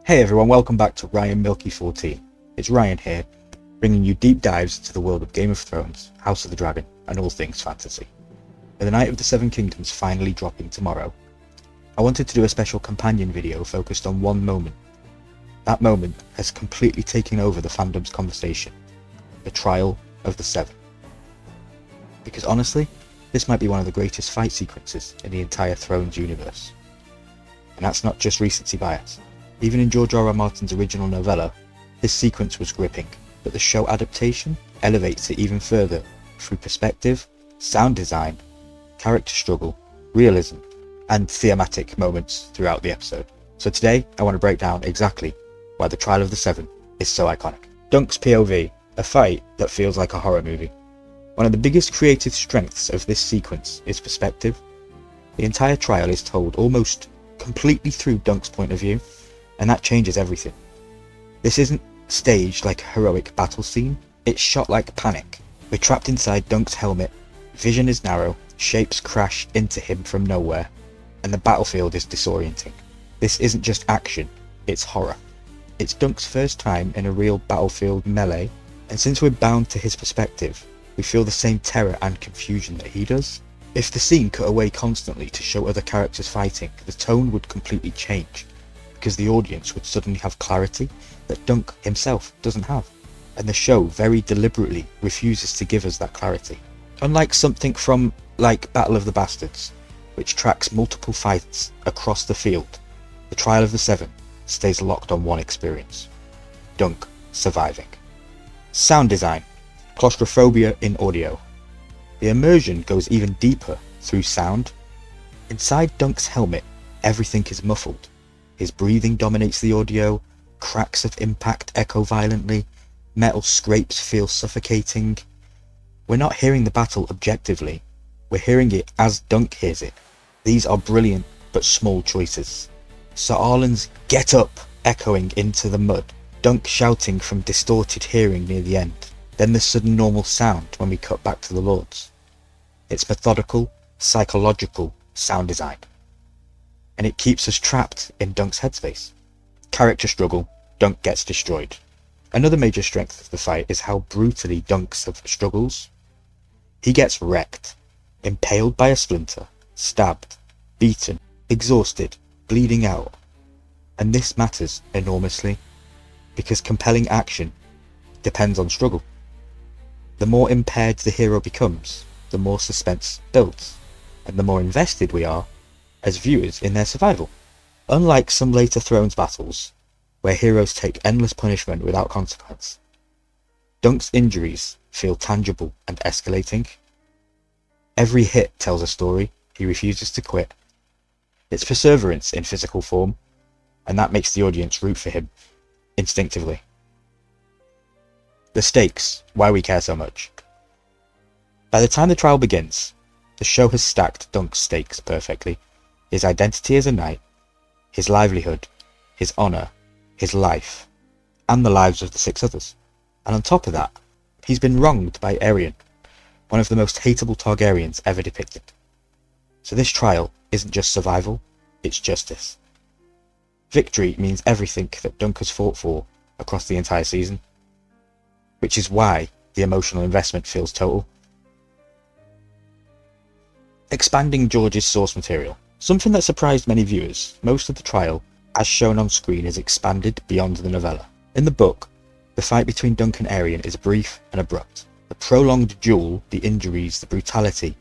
Hey everyone, welcome back to Ryan Milky 14. It's Ryan here, bringing you deep dives into the world of Game of Thrones, House of the Dragon, and all things fantasy. With the Night of the Seven Kingdoms finally dropping tomorrow, I wanted to do a special companion video focused on one moment. That moment has completely taken over the fandom's conversation, the Trial of the Seven. Because honestly, this might be one of the greatest fight sequences in the entire Thrones universe. And that's not just recency bias. Even in George R.R. Martin's original novella, this sequence was gripping, but the show adaptation elevates it even further through perspective, sound design, character struggle, realism, and thematic moments throughout the episode. So today, I want to break down exactly why the Trial of the Seven is so iconic. Dunk's POV, a fight that feels like a horror movie. One of the biggest creative strengths of this sequence is perspective. The entire trial is told almost completely through Dunk's point of view, and that changes everything. This isn't staged like a heroic battle scene, it's shot like panic. We're trapped inside Dunk's helmet, vision is narrow, shapes crash into him from nowhere, and the battlefield is disorienting. This isn't just action, it's horror. It's Dunk's first time in a real battlefield melee, and since we're bound to his perspective, we feel the same terror and confusion that he does. If the scene cut away constantly to show other characters fighting, the tone would completely change, because the audience would suddenly have clarity that Dunk himself doesn't have. And the show very deliberately refuses to give us that clarity. Unlike something from like Battle of the Bastards, which tracks multiple fights across the field, the Trial of the Seven stays locked on one experience: Dunk surviving. Sound design, claustrophobia in audio. The immersion goes even deeper through sound. Inside Dunk's helmet, everything is muffled. His breathing dominates the audio, cracks of impact echo violently, metal scrapes feel suffocating. We're not hearing the battle objectively, we're hearing it as Dunk hears it. These are brilliant but small choices. Sir Arlan's "get up" echoing into the mud, Dunk shouting from distorted hearing near the end, then the sudden normal sound when we cut back to the Lords. It's methodical, psychological sound design, and it keeps us trapped in Dunk's headspace. Character struggle, Dunk gets destroyed. Another major strength of the fight is how brutally Dunk struggles. He gets wrecked, impaled by a splinter, stabbed, beaten, exhausted, bleeding out. And this matters enormously, because compelling action depends on struggle. The more impaired the hero becomes, the more suspense builds, and the more invested we are as viewers in their survival. Unlike some later Thrones battles, where heroes take endless punishment without consequence, Dunk's injuries feel tangible and escalating. Every hit tells a story, he refuses to quit. It's perseverance in physical form, and that makes the audience root for him, instinctively. The stakes, why we care so much. By the time the trial begins, the show has stacked Dunk's stakes perfectly. His identity as a knight, his livelihood, his honour, his life, and the lives of the 6 others. And on top of that, he's been wronged by Aerion, one of the most hateable Targaryens ever depicted. So this trial isn't just survival, it's justice. Victory means everything that Dunk has fought for across the entire season, which is why the emotional investment feels total. Expanding George's source material. Something that surprised many viewers, most of the trial, as shown on screen, is expanded beyond the novella. In the book, the fight between Dunk and Aerion is brief and abrupt. The prolonged duel, the injuries, the brutality,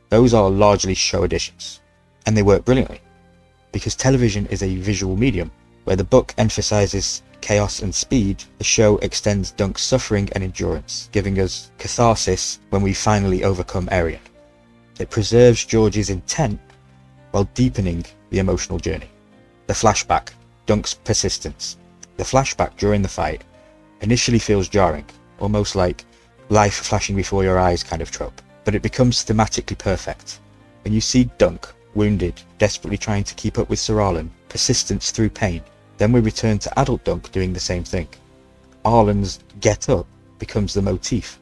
those are largely show additions. And they work brilliantly, because television is a visual medium. Where the book emphasizes chaos and speed, the show extends Dunk's suffering and endurance, giving us catharsis when we finally overcome Aerion. It preserves George's intent while deepening the emotional journey. The flashback, Dunk's persistence. The flashback during the fight initially feels jarring, almost like life flashing before your eyes kind of trope, but it becomes thematically perfect. When you see Dunk, wounded, desperately trying to keep up with Sir Arlan, persistence through pain, then we return to adult Dunk doing the same thing. Arlan's "get up" becomes the motif.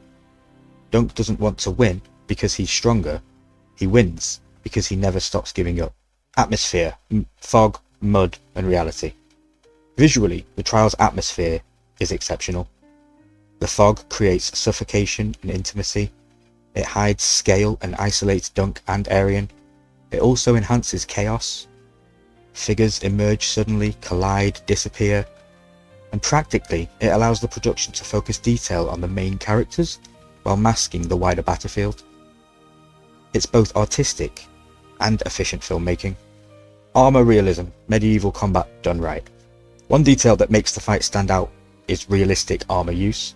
Dunk doesn't want to win because he's stronger, he wins because he never stops giving up. Atmosphere, fog, mud, and reality. Visually, the trial's atmosphere is exceptional. The fog creates suffocation and intimacy. It hides scale and isolates Dunk and Aerion. It also enhances chaos. Figures emerge suddenly, collide, disappear, and practically it allows the production to focus detail on the main characters while masking the wider battlefield. It's both artistic and efficient filmmaking. Armour realism, medieval combat done right. One detail that makes the fight stand out is realistic armour use.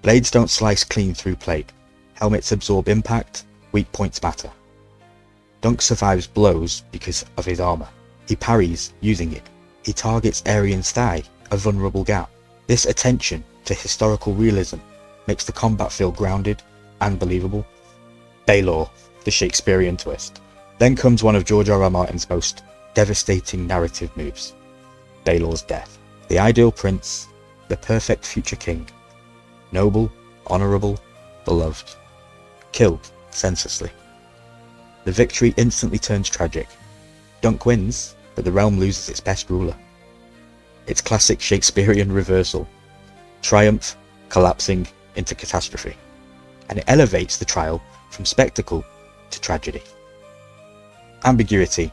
Blades don't slice clean through plate. Helmets absorb impact, weak points matter. Dunk survives blows because of his armour. He parries using it. He targets Aerion's thigh, a vulnerable gap. This attention to historical realism makes the combat feel grounded and believable. Baelor, the Shakespearean twist. Then comes one of George R.R. Martin's most devastating narrative moves, Baelor's death. The ideal prince, the perfect future king. Noble, honourable, beloved. Killed senselessly. The victory instantly turns tragic. Dunk wins, but the realm loses its best ruler. It's classic Shakespearean reversal. Triumph collapsing into catastrophe. And it elevates the trial from spectacle to tragedy. Ambiguity.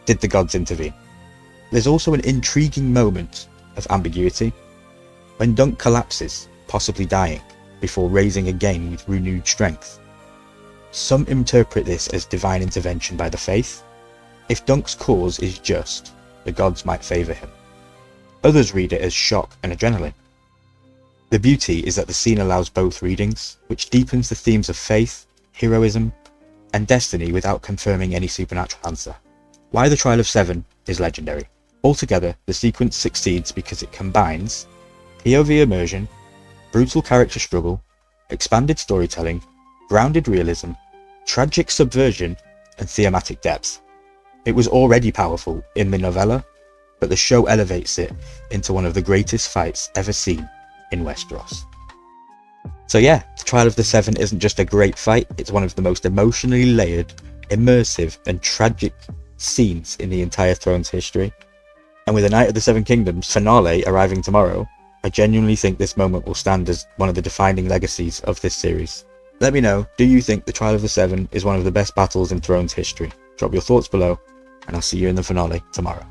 Did the gods intervene? There's also an intriguing moment of ambiguity. When Dunk collapses, possibly dying, before raising again with renewed strength. Some interpret this as divine intervention by the faith. If Dunk's cause is just, the gods might favour him. Others read it as shock and adrenaline. The beauty is that the scene allows both readings, which deepens the themes of faith, heroism, and destiny without confirming any supernatural answer. Why the Trial of Seven is legendary. Altogether, the sequence succeeds because it combines POV immersion, brutal character struggle, expanded storytelling, grounded realism, tragic subversion, and thematic depth. It was already powerful in the novella, but the show elevates it into one of the greatest fights ever seen in Westeros. So yeah, the Trial of the Seven isn't just a great fight, it's one of the most emotionally layered, immersive, and tragic scenes in the entire Thrones history. And with the Night of the Seven Kingdoms finale arriving tomorrow, I genuinely think this moment will stand as one of the defining legacies of this series. Let me know, do you think the Trial of the Seven is one of the best battles in Thrones history? Drop your thoughts below, and I'll see you in the finale tomorrow.